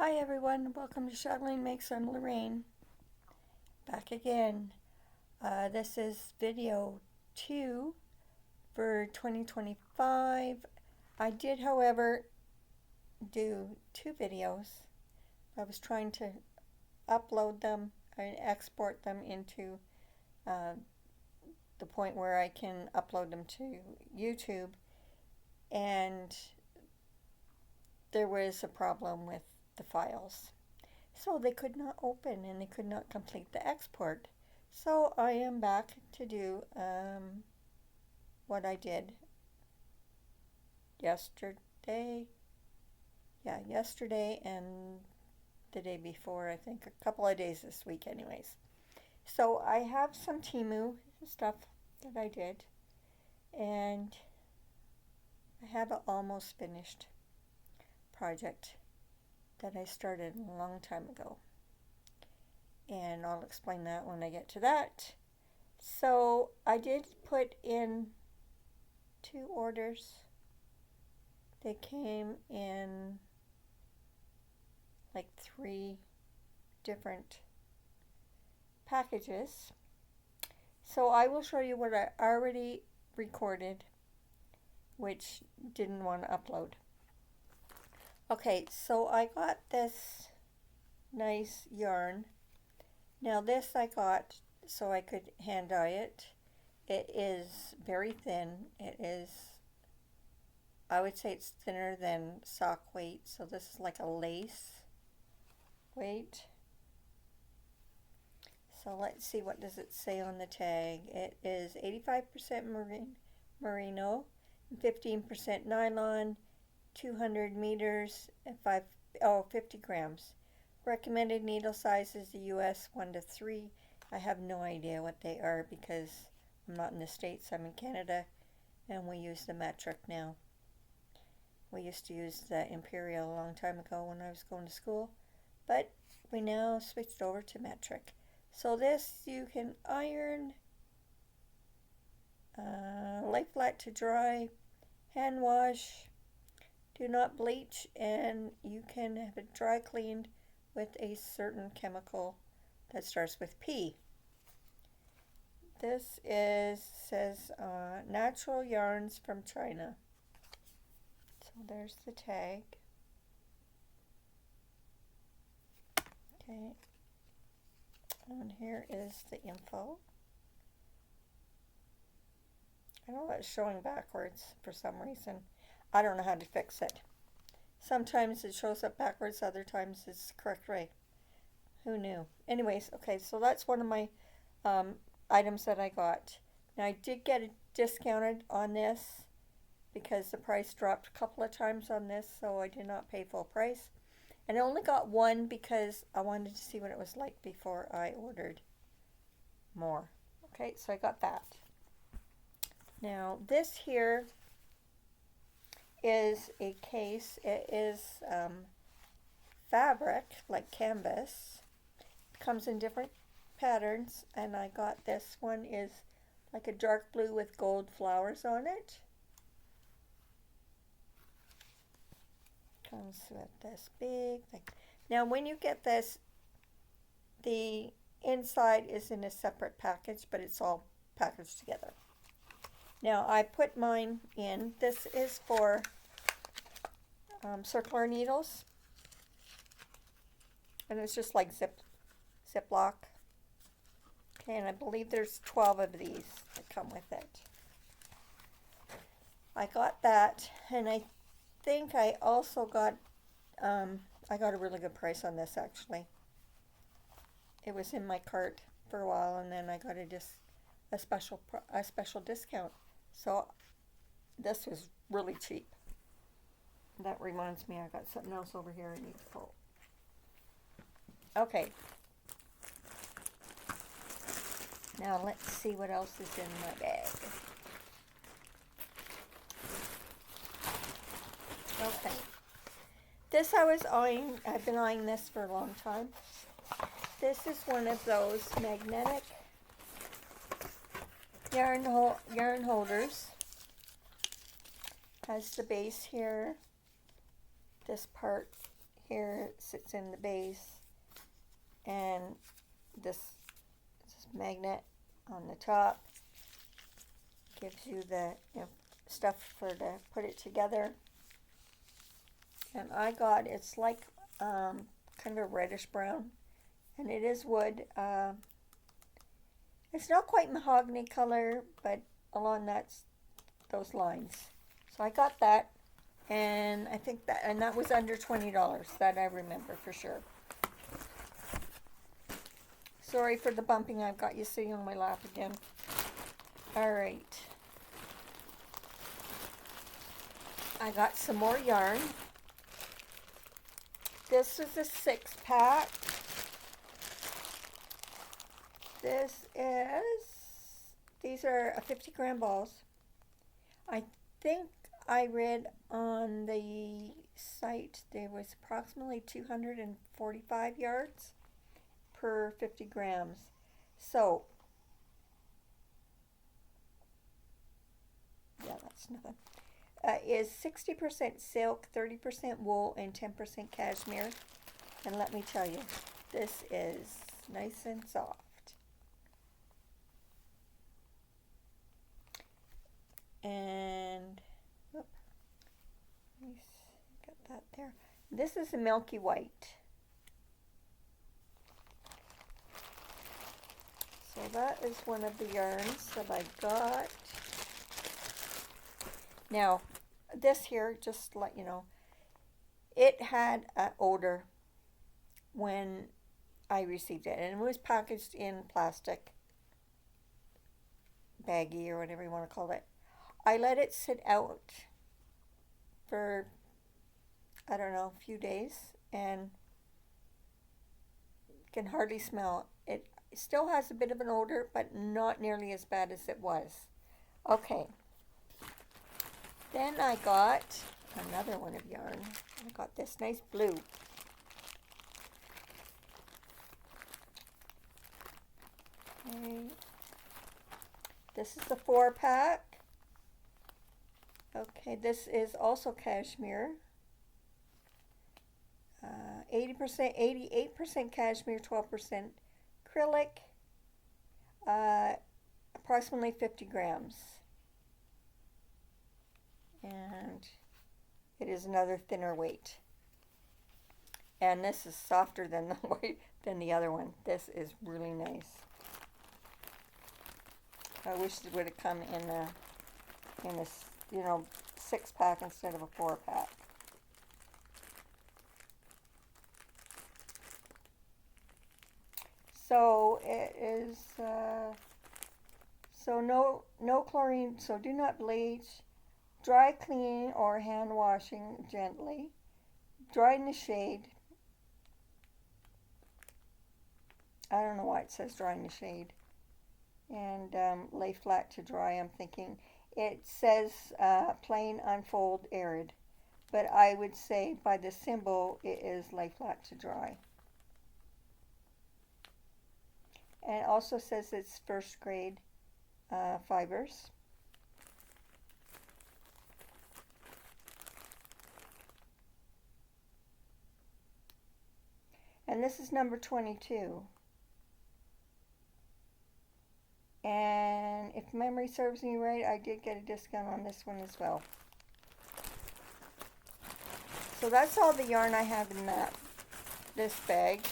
Hi everyone, welcome to Chatelainmakes. I'm Lorraine, back again. This is video 2 for 2025. I did, however, do 2 videos. I was trying to upload them and export them into the point where I can upload them to YouTube, and there was a problem with the files. So they could not open and they could not complete the export. So I am back to do what I did yesterday. Yeah, yesterday and the day before, I think, a couple of days this week anyways. So I have some Temu stuff that I did, and I have an almost finished project that I started a long time ago, and I'll explain that when I get to that. So I did put in 2 orders. They came in like 3 different packages. So I will show you what I already recorded, which didn't want to upload. Okay, so I got this nice yarn. Now this I got so I could hand dye it. It is very thin. It is, I would say it's thinner than sock weight. So this is like a lace weight. So let's see, what does it say on the tag? It is 85% merino, 15% nylon, 200 meters and 50 grams. Recommended needle size is the US 1 to 3. I have no idea what they are because I'm not in the States, I'm in Canada, and we use the metric now. We used to use the imperial a long time ago when I was going to school, but we now switched over to metric. So this you can iron, lay flat to dry, hand wash, do not bleach, and you can have it dry cleaned with a certain chemical that starts with P. This says natural yarns from China. So there's the tag. Okay, and here is the info. I know it's showing backwards for some reason. I don't know how to fix it. Sometimes it shows up backwards, other times it's the correct way. Who knew? Anyways, okay, so that's one of my items that I got. Now I did get it discounted on this because the price dropped a couple of times on this, so I did not pay full price. And I only got one because I wanted to see what it was like before I ordered more. Okay, so I got that. Now this here is a case. It is fabric, like canvas. It comes in different patterns, and I got this one is like a dark blue with gold flowers on it. Comes with this big thing. Now when you get this, the inside is in a separate package, but it's all packaged together. Now I put mine in. This is for circular needles, and it's just like Ziploc. Okay, and I believe there's 12 of these that come with it. I got that, and I think I also got I got a really good price on this actually. It was in my cart for a while, and then I got a special discount. So this was really cheap. That reminds me, I got something else over here I need to pull. Okay. Now let's see what else is in my bag. Okay. This I was eyeing. I've been eyeing this for a long time. This is one of those magnetic yarn holders. Has the base here, this part here sits in the base, and this magnet on the top gives you the stuff to put it together. And I got, it's like kind of a reddish brown, and it is wood. It's not quite mahogany color, but along those lines. So I got that, and I think that was under $20. That I remember for sure. Sorry for the bumping. I've got you sitting on my lap again. All right. I got some more yarn. This is a 6-pack. These are 50-gram balls. I think I read on the site there was approximately 245 yards per 50 grams. So, yeah, that's nothing. Is 60% silk, 30% wool, and 10% cashmere. And let me tell you, this is nice and soft. And, got that there. This is a milky white. So that is one of the yarns that I got. Now, this here, just to let you know, it had an odor when I received it, and it was packaged in plastic baggie or whatever you want to call it. I let it sit out for, I don't know, a few days, and you can hardly smell it. It still has a bit of an odor, but not nearly as bad as it was. Okay. Then I got another one of yarn. I got this nice blue. Okay. This is the 4-pack. Okay, this is also cashmere. 88% cashmere, 12% acrylic. Approximately 50 grams. And it is another thinner weight. And this is softer than the other one. This is really nice. I wish it would have come in a 6-pack instead of a 4-pack. So it is no chlorine. So do not bleach. Dry cleaning or hand washing gently. Dry in the shade. I don't know why it says dry in the shade. And lay flat to dry. I'm thinking it says plain, unfold, arid. But I would say by the symbol it is lay flat to dry. And it also says it's first grade fibers. And this is number 22. And if memory serves me right, I did get a discount on this one as well. So that's all the yarn I have in this bag.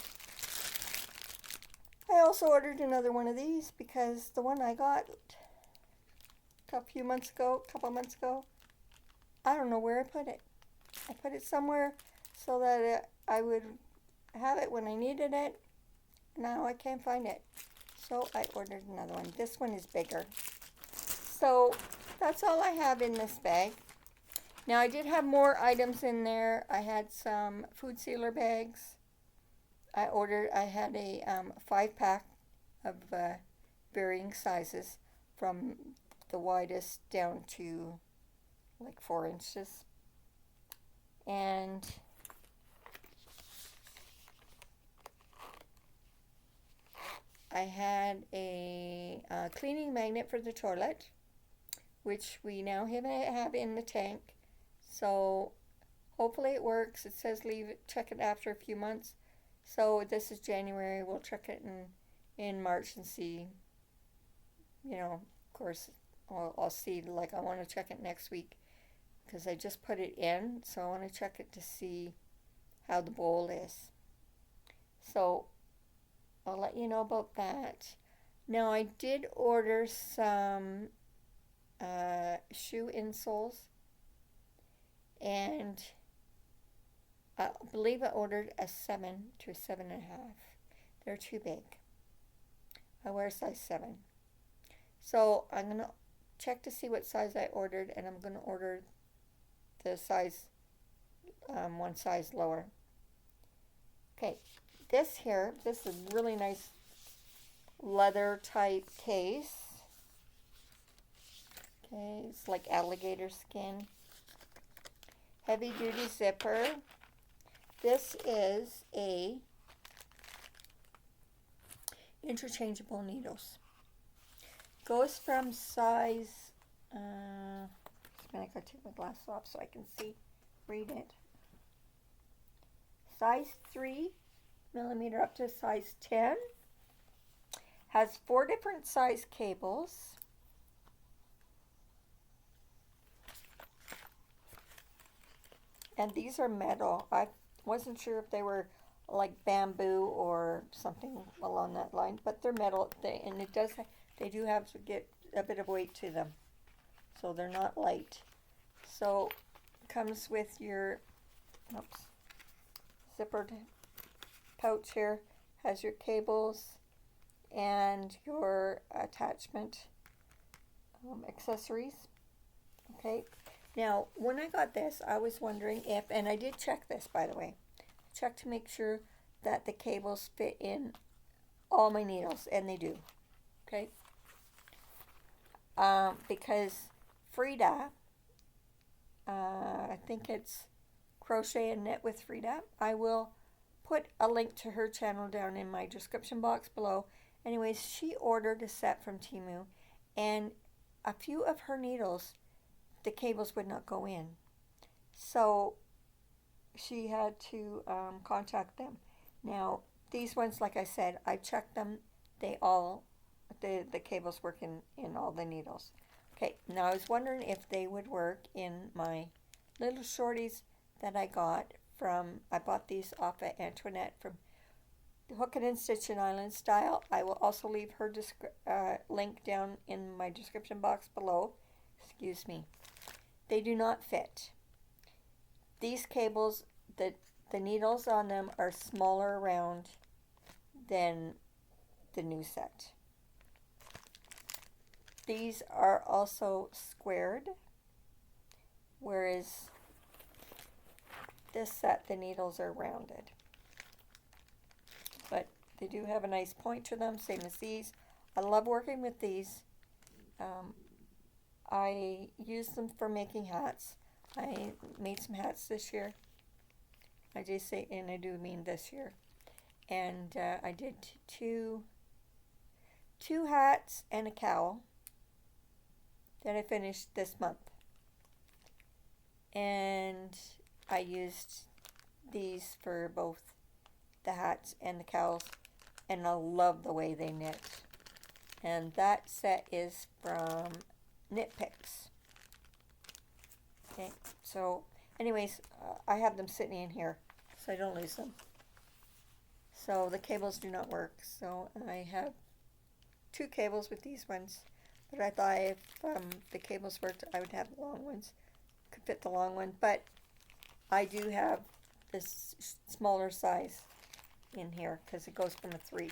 I also ordered another one of these because the one I got a couple months ago, I don't know where I put it. I put it somewhere so that I would have it when I needed it. Now I can't find it. So I ordered another one. This one is bigger. So that's all I have in this bag. Now I did have more items in there. I had some food sealer bags. I had a 5-pack of varying sizes from the widest down to like 4 inches. And I had a cleaning magnet for the toilet, which we now have in the tank. So hopefully it works. It says leave it, check it after a few months. So this is January. We'll check it in March and see. You know, of course, I'll see. Like, I want to check it next week because I just put it in. So I want to check it to see how the bowl is. So I'll let you know about that. Now, I did order some shoe insoles, and I believe I ordered a 7 to a 7.5. They're too big. I wear a size 7. So I'm going to check to see what size I ordered, and I'm going to order the size, one size lower. Okay, this is a really nice leather type case. Okay, it's like alligator skin. Heavy duty zipper. This is a interchangeable needles. Goes from size, I gotta take my glasses off so I can read it. Size 3mm up to size 10. Has 4 different size cables. And these are metal. I wasn't sure if they were like bamboo or something along that line, but they're metal. And they do have to get a bit of weight to them, so they're not light. So comes with your zippered pouch here. Has your cables and your attachment accessories. Okay. Now, when I got this, I was wondering if, and I did check this, by the way, check to make sure that the cables fit in all my needles, and they do. Okay. Because Feride, I think it's Crochet and Knit with Feride. I will put a link to her channel down in my description box below. Anyways, she ordered a set from Temu, and a few of her needles, the cables would not go in. So she had to contact them. Now, these ones, like I said, I checked them. The cables work in all the needles. Okay, now I was wondering if they would work in my little shorties that I got I bought these off at Antoinette from Hookin and Stitchin Island Style. I will also leave her link down in my description box below. Excuse me. They do not fit. These cables, the needles on them are smaller around than the new set. These are also squared, whereas this set, the needles are rounded. But they do have a nice point to them, same as these. I love working with these. I use them for making hats. I made some hats this year. I do say, and I do mean this year. And I did two hats and a cowl that I finished this month. And I used these for both the hats and the cowls, and I love the way they knit. And that set is from Knit Picks. Okay, so anyways, I have them sitting in here so I don't lose them. So the cables do not work, so I have 2 cables with these ones, but I thought if the cables worked, I would have the long ones. Could fit the long one, but I do have this smaller size in here because it goes from a 3mm.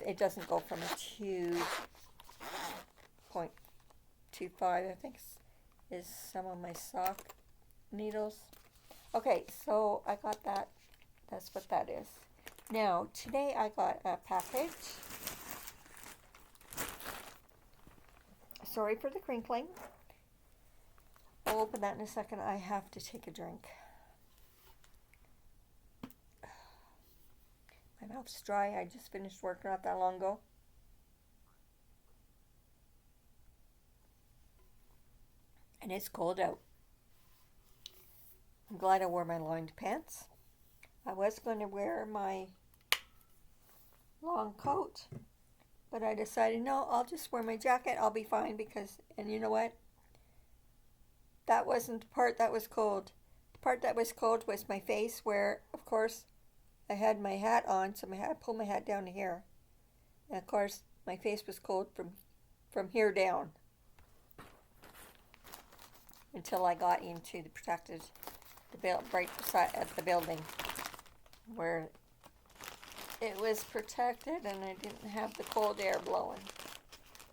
It doesn't go from a 2.25, I think is some of my sock needles. Okay, so I got that. That's what that is. Now, today I got a package. Sorry for the crinkling. I'll open that in a second. I have to take a drink. My mouth's dry. I just finished work not that long ago. And it's cold out. I'm glad I wore my lined pants. I was going to wear my long coat, but I decided, no, I'll just wear my jacket. I'll be fine because, and you know what? That wasn't the part that was cold. The part that was cold was my face where, of course, I had my hat on, so I pulled my hat down to here. And of course, my face was cold from here down until I got into the protected, right beside at the building where it was protected and I didn't have the cold air blowing.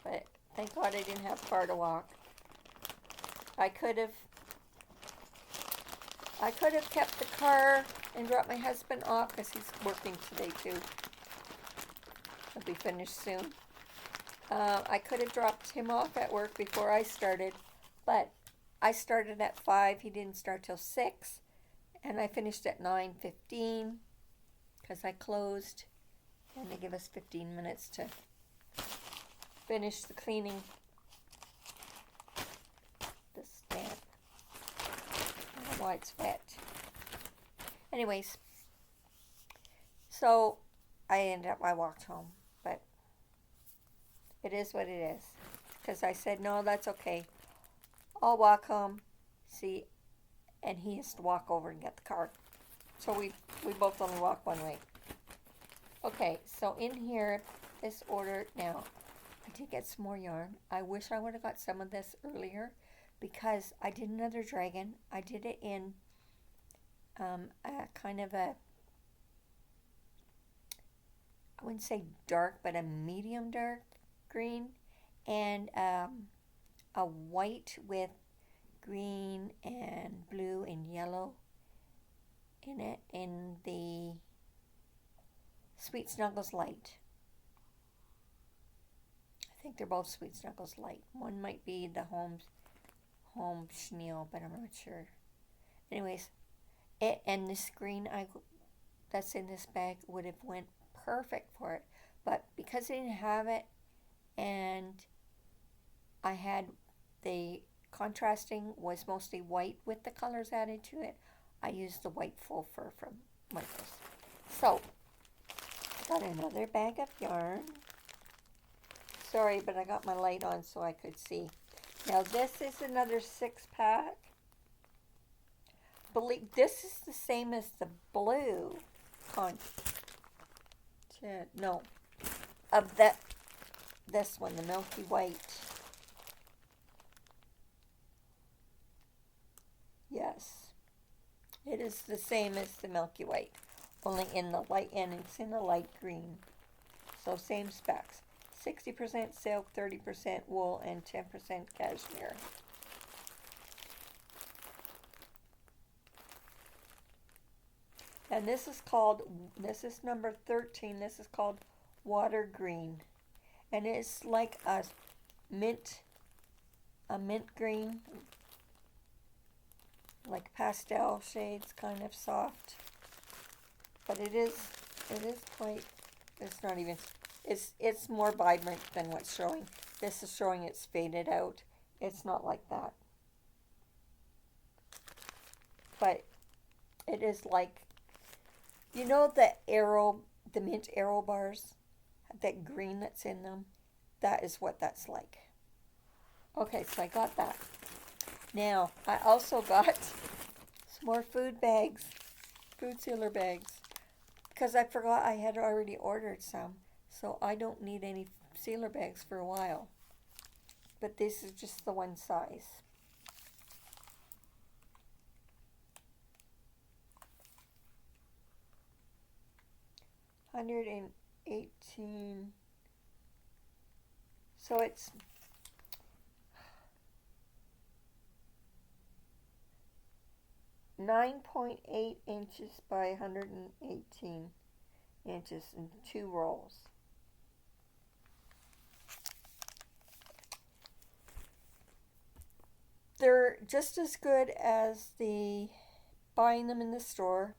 But thank God I didn't have far to walk. I could have kept the car and dropped my husband off because he's working today too. He'll be finished soon. I could have dropped him off at work before I started, but I started at 5. He didn't start till 6, and I finished at 9:15 because I closed, and they give us 15 minutes to finish the cleaning. The stamp. I don't know why it's wet. Anyways, so I walked home, but it is what it is. Because I said, no, that's okay. I'll walk home, see, and he has to walk over and get the car. So we both only walk one way. Okay, so in here, this order, now, I did get some more yarn. I wish I would have got some of this earlier because I did another dragon. I did it in a kind of a, I wouldn't say dark, but a medium dark green, and a white with green and blue and yellow in it, in the Sweet Snuggles Light. I think they're both Sweet Snuggles Light. One might be the Home Chenille, but I'm not sure. Anyways, it and this green that's in this bag would have went perfect for it, but because I didn't have it and I had the contrasting was mostly white with the colors added to it, I used the white faux fur from Michaels. So I got another bag of yarn. Sorry, but I got my light on so I could see. Now this is another 6-pack. This is the same as the blue of this one, the Milky White. Yes, it is the same as the Milky White, only in the light, and it's in a light green. So same specs. 60% silk, 30% wool, and 10% cashmere. And this is number 13. This is called Water Green. And it's like a mint green, like pastel shades, kind of soft. But it is quite, it's not even, it's more vibrant than what's showing. This is showing it's faded out. It's not like that. But it is like, you know the mint arrow bars? That green that's in them? That is what that's like. Okay, so I got that. Now, I also got some more food sealer bags. Because I forgot I had already ordered some. So I don't need any sealer bags for a while. But this is just the one size. $118. So it's 9.8 inches by 118 inches in 2 rolls. They're just as good as buying them in the store.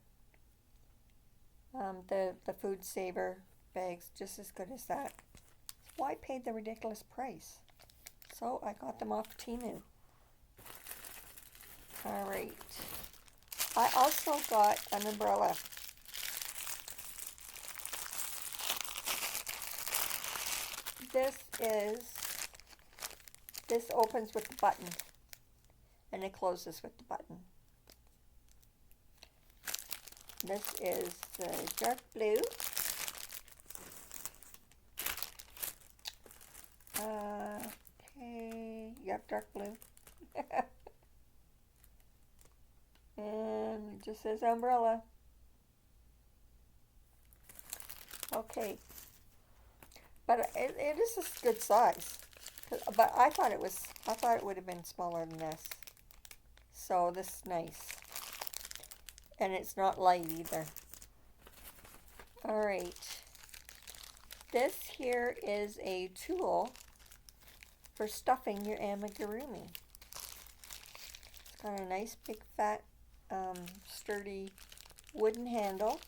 The Food Saver bags, just as good as that. Well, I paid the ridiculous price. So I got them off Temu. Alright. I also got an umbrella. This opens with the button and it closes with the button. This is the dark blue. Okay, yep, dark blue. And it just says umbrella. Okay, but it is a good size. But I thought it would have been smaller than this. So this is nice. And it's not light either. Alright. This here is a tool for stuffing your amigurumi. It's got a nice big fat sturdy wooden handle.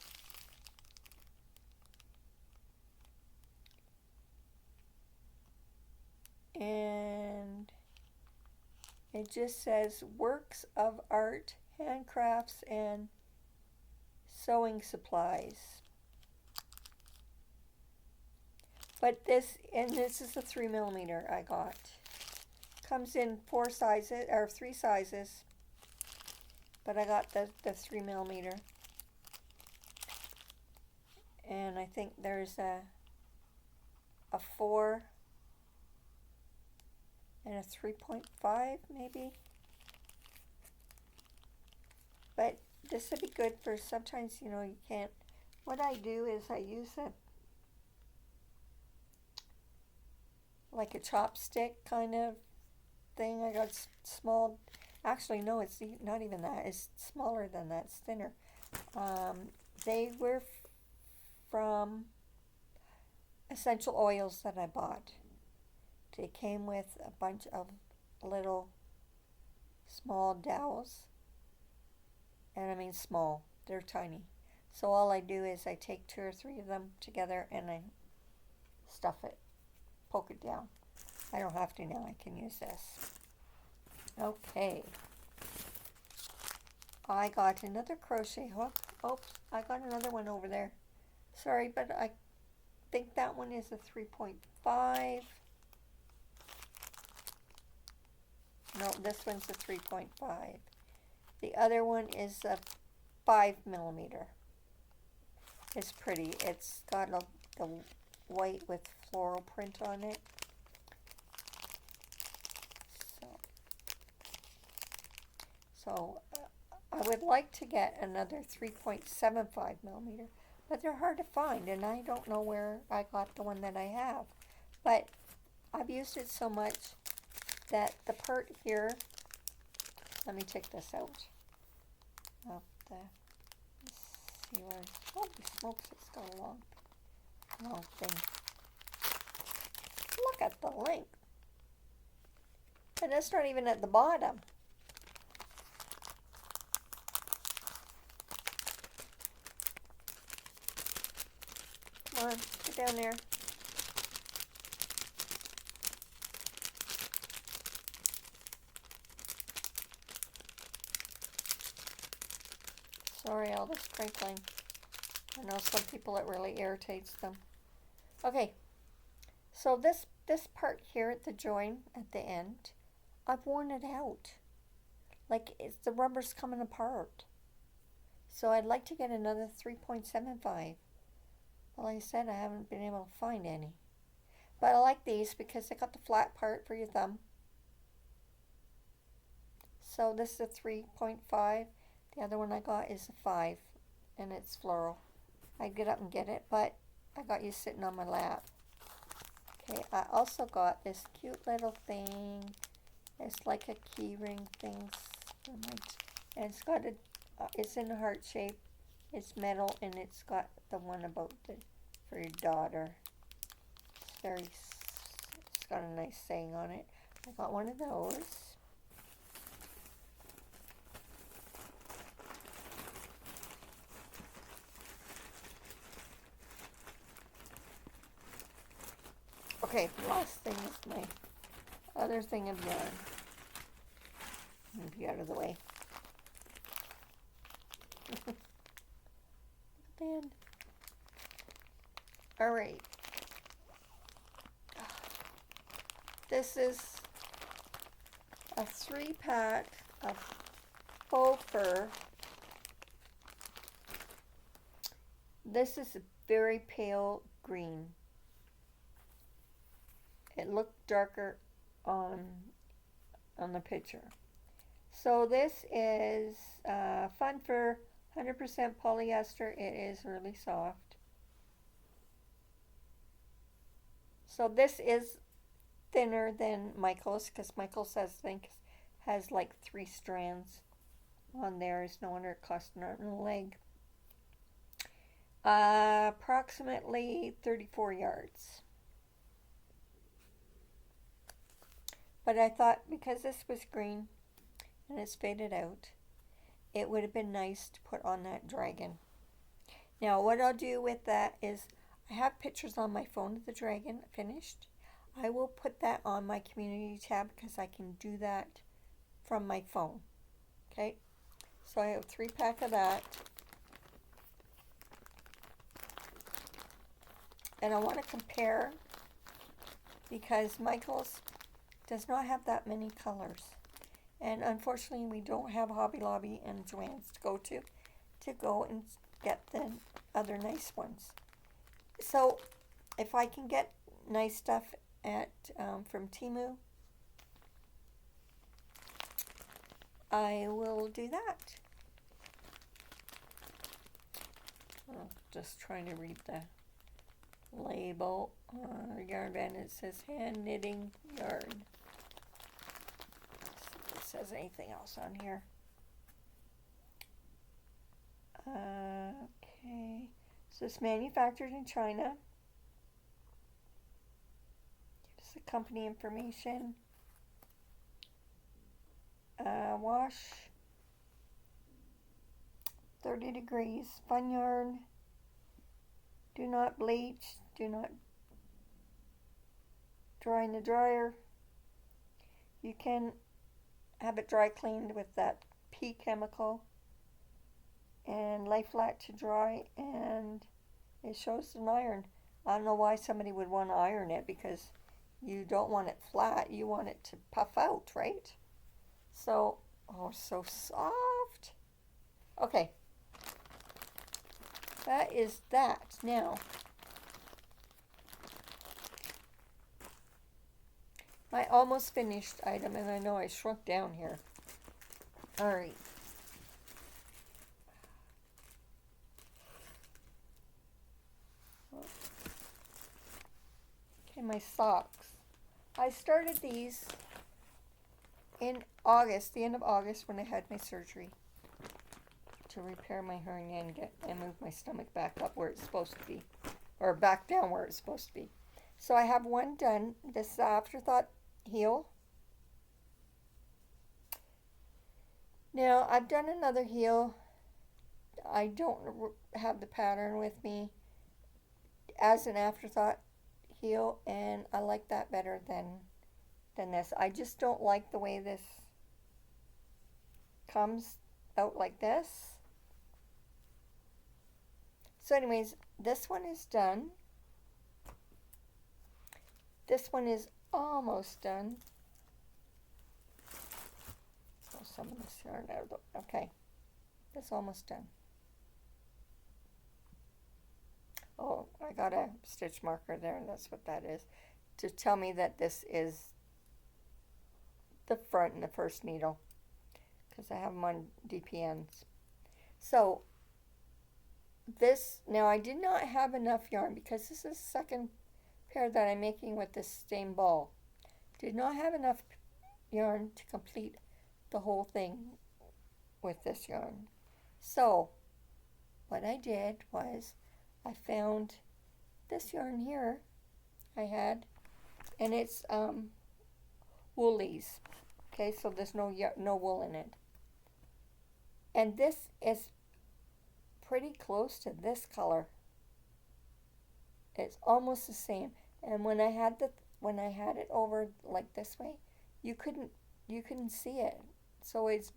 And it just says works of art, handcrafts, and sewing supplies. But this is a 3mm I got. Comes in 4 sizes, or 3 sizes. But I got the 3mm. And I think there's a 4 and a 3.5 maybe. But this would be good for sometimes, you can't. What I do is I use like a chopstick kind of thing. I got small, actually no, it's not even that. It's smaller than that. It's thinner. They were from essential oils that I bought. They came with a bunch of little small dowels. And I mean small. They're tiny. So all I do is I take 2 or 3 of them together and I stuff it. Poke it down. I don't have to now. I can use this. Okay. I got another crochet hook. Oops, I got another one over there. Sorry, but I think that one is a 3.5. No, this one's a 3.5. The other one is a 5mm. It's pretty. It's got the white with floral print on it. So I would like to get another 3.75mm, but they're hard to find, and I don't know where I got the one that I have. But I've used it so much that the part here, let me take this out of the sealers. Holy smokes, it's got a long thing. Look at the length. And it's not even at the bottom. Come on, get down there. Sorry, all the sprinkling. I know some people it really irritates them. Okay, so this part here at the join at the end, I've worn it out. Like the rubber's coming apart. So I'd like to get another 3.75. Well, like I said, I haven't been able to find any. But I like these because they got the flat part for your thumb. So this is a 3.5. The other one I got is a 5, and it's floral. I'd get up and get it, but I got you sitting on my lap. Okay, I also got this cute little thing. It's like a key ring thing. And it's got it's in a heart shape. It's metal, and it's got the one about for your daughter. It's got a nice saying on it. I got one of those. Okay, the last thing is my other thing of yarn. Move you out of the way. Band. All right. This is a 3-pack of faux fur. This is a very pale green. It looked darker on the picture. So this is fun fur, 100% polyester. It is really soft. So this is thinner than Michael's, because Michael's has like 3 strands on theirs. No wonder it cost an arm and a leg. Approximately 34 yards. But I thought because this was green and it's faded out, it would have been nice to put on that dragon. Now what I'll do with that is, I have pictures on my phone of the dragon finished. I will put that on my community tab because I can do that from my phone. Okay, so I have a 3-pack of that. And I want to compare, because Michael's does not have that many colors. And unfortunately we don't have Hobby Lobby and Joann's to go and get the other nice ones. So if I can get nice stuff at from Temu, I will do that. Oh, just trying to read the label on yarn band. It says hand knitting yarn. Let's see if it says anything else on here. Okay, so it's manufactured in China. Gives the company information. Wash 30 degrees. Fun yarn. Do not bleach. Do not dry in the dryer. You can have it dry cleaned with that pea chemical and lay flat to dry, and it shows an iron. I don't know why somebody would want to iron it, because you don't want it flat. You want it to puff out, right? So, oh, so soft. Okay. That is that. Now, my almost finished item, and I know I shrunk down here. All right. Okay, my socks. I started these in August, the end of August, when I had my surgery to repair my hernia and move my stomach back up where it's supposed to be, or back down where it's supposed to be. So I have one done. This is Afterthought heel. Now I've done another heel. I don't have the pattern with me as an Afterthought heel, and I like that better than this. I just don't like the way this comes out like this. So anyways, this one is done. This one is almost done. Oh, some of this yarn out of the, okay. That's almost done. Oh, I got a stitch marker there, and that's what that is, to tell me that this is the front and the first needle, because I have them on DPNs. So this, now I did not have enough yarn, because this is the second pair that I'm making with this same ball. Did not have enough yarn to complete the whole thing with this yarn. So what I did was I found this yarn here I had, and it's woolies. Okay, so there's no wool in it. And this is pretty close to this color. It's almost the same. And when I had it over like this way, you couldn't see it. So it's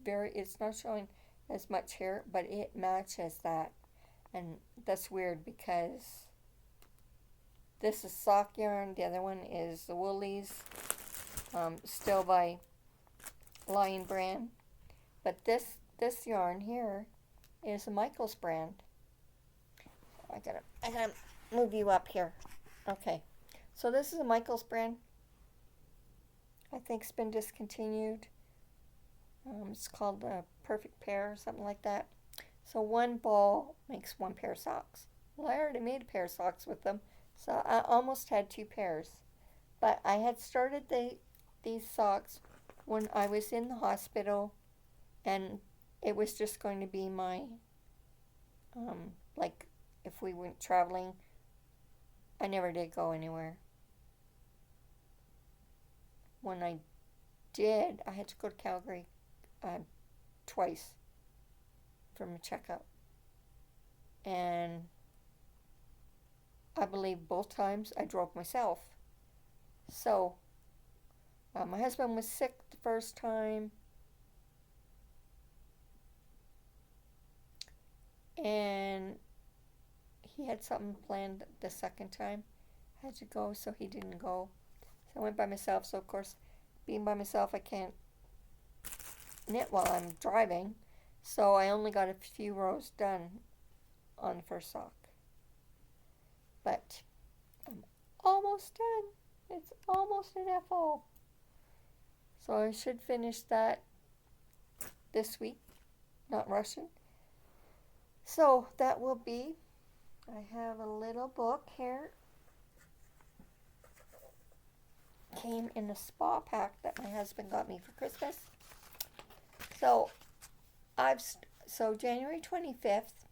not showing as much here, but it matches that. And that's weird because this is sock yarn. The other one is the Woolies, still by Lion brand. But this yarn here is a Michaels brand. I gotta move you up here. Okay. So this is a Michaels brand. I think it's been discontinued. It's called the Perfect Pair or something like that. So one ball makes one pair of socks. Well, I already made a pair of socks with them, so I almost had two pairs. But I had started these socks when I was in the hospital, and it was just going to be my, like, if we went traveling. I never did go anywhere. When I did, I had to go to Calgary twice for my checkup. And I believe both times I drove myself. So, my husband was sick the first time. And he had something planned the second time. I had to go, so he didn't go. So I went by myself. So, of course, being by myself, I can't knit while I'm driving. So I only got a few rows done on the first sock. But I'm almost done. It's almost an FO. So I should finish that this week. Not rushing. So that will be, I have a little book here. Came in a spa pack that my husband got me for Christmas. So January 25th,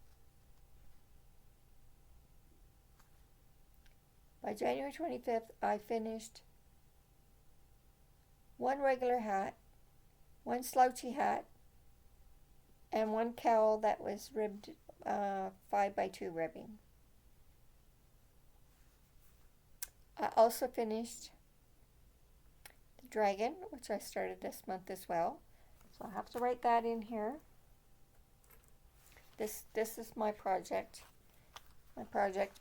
by January 25th, I finished one regular hat, one slouchy hat, and one cowl that was ribbed 5x2 ribbing. I also finished the dragon, which I started this month as well. So I have to write that in here. This is my project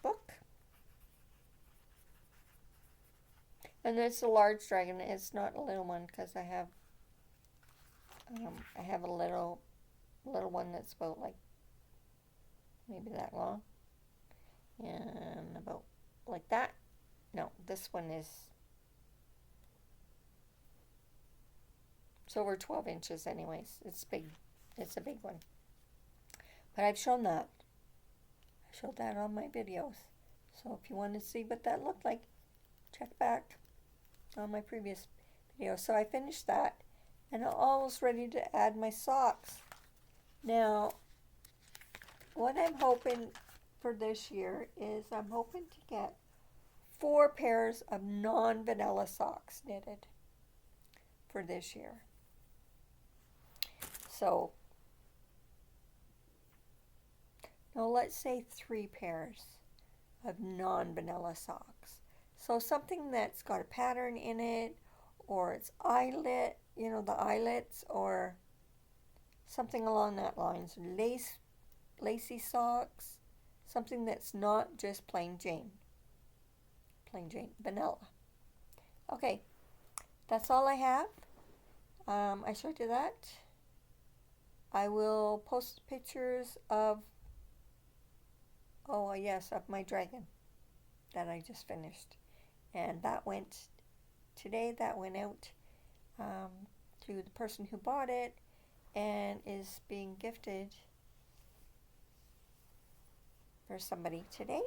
book. And it's a large dragon. It's not a little one because I have a little one that's about like maybe that long and about like that. No, this one is, it's over 12 inches anyways. It's big. It's a big one. But I've shown that. I showed that on my videos. So if you want to see what that looked like, check back on my previous video. So I finished that, and I'm almost ready to add my socks. Now, what I'm hoping for this year is I'm hoping to get 4 pairs of non-vanilla socks knitted for this year. So, now let's say 3 pairs of non-vanilla socks. So something that's got a pattern in it, or it's eyelet, you know, the eyelets, or something along that lines. Lacy socks, something that's not just plain Jane, vanilla. Okay, that's all I have. I showed you that. I will post pictures of, of my dragon that I just finished. And that went out to the person who bought it and is being gifted for somebody today.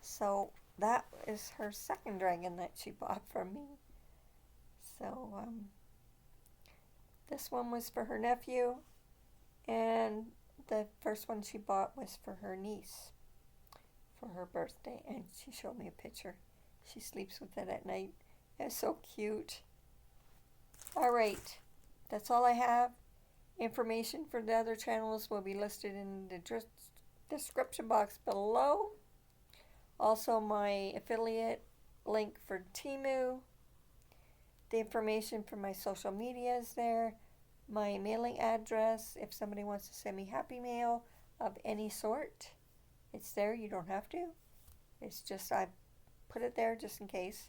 So that is her second dragon that she bought from me. So this one was for her nephew, and the first one she bought was for her niece for her birthday, and she showed me a picture. She sleeps with it at night. It's so cute. Alright, that's all I have. Information for the other channels will be listed in the description box below. Also, my affiliate link for Temu. The information for my social media is there. my mailing address if somebody wants to send me happy mail of any sort. It's there. You don't have to. It's just I put it there just in case.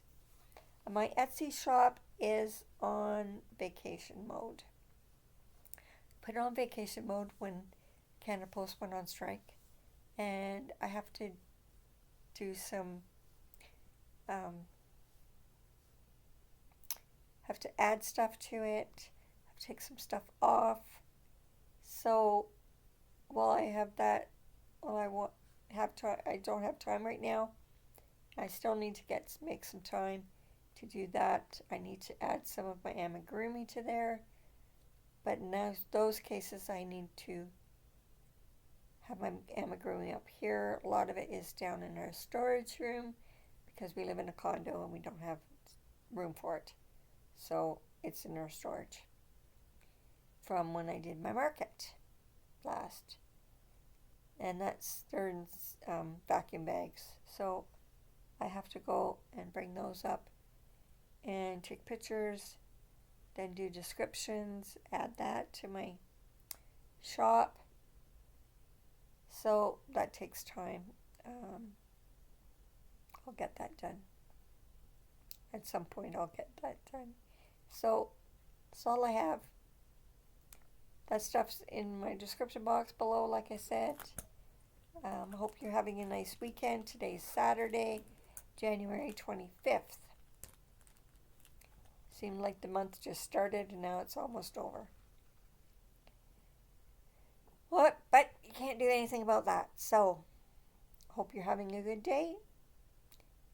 My Etsy shop is on vacation mode. Put it on vacation mode when Canada Post went on strike, and I have to do some have to add stuff to it, have to take some stuff off. So while I have that, I don't have time right now. I still need to make some time to do that. I need to add some of my amigurumi to there. But in those cases, I need to have my amigurumi up here. A lot of it is down in our storage room because we live in a condo and we don't have room for it. So it's in our storage from when I did my market last. And they're in vacuum bags. So I have to go and bring those up and take pictures, then do descriptions, add that to my shop. So that takes time. I'll get that done. At some point I'll get that done. So that's all I have. That stuff's in my description box below, like I said. I hope you're having a nice weekend. Today's Saturday, January 25th. Seemed like the month just started and now it's almost over. What? But you can't do anything about that. So, hope you're having a good day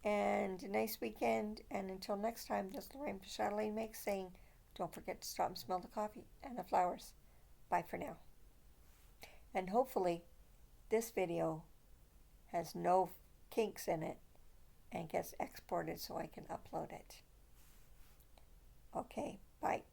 and a nice weekend. And until next time, this is Lorraine from Chatelainmakes saying, don't forget to stop and smell the coffee and the flowers. Bye for now. And hopefully, this video has no kinks in it and gets exported so I can upload it. Okay, bye.